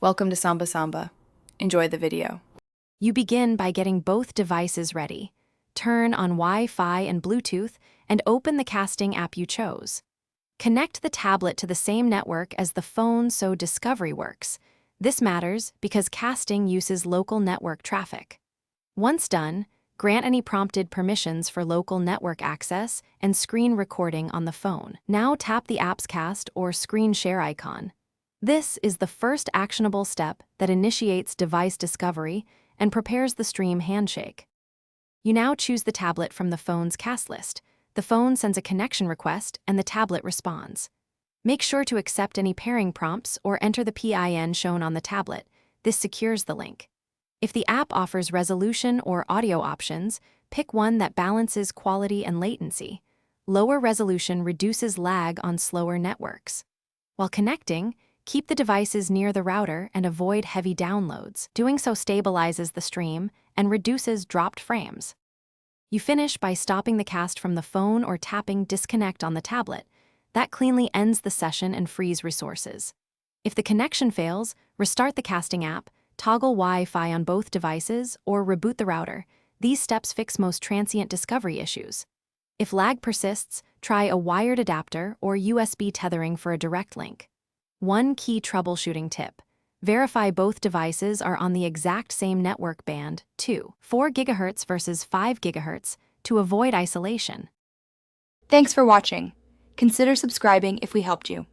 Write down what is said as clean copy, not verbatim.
Welcome to Samba Samba. Enjoy the video. You begin by getting both devices ready. Turn on Wi-Fi and Bluetooth and open the casting app you chose. Connect the tablet to the same network as the phone so discovery works. This matters because casting uses local network traffic. Once done, grant any prompted permissions for local network access and screen recording on the phone. Now tap the app's cast or screen share icon. This is the first actionable step that initiates device discovery and prepares the stream handshake. You now choose the tablet from the phone's cast list. The phone sends a connection request and the tablet responds. Make sure to accept any pairing prompts or enter the PIN shown on the tablet. This secures the link. If the app offers resolution or audio options, pick one that balances quality and latency. Lower resolution reduces lag on slower networks. While connecting, keep the devices near the router and avoid heavy downloads. Doing so stabilizes the stream and reduces dropped frames. You finish by stopping the cast from the phone or tapping disconnect on the tablet. That cleanly ends the session and frees resources. If the connection fails, restart the casting app, toggle Wi-Fi on both devices, or reboot the router. These steps fix most transient discovery issues. If lag persists, try a wired adapter or USB tethering for a direct link. One key troubleshooting tip: verify both devices are on the exact same network band, 4 GHz versus 5 GHz, to avoid isolation. Thanks for watching. Consider subscribing if we helped you.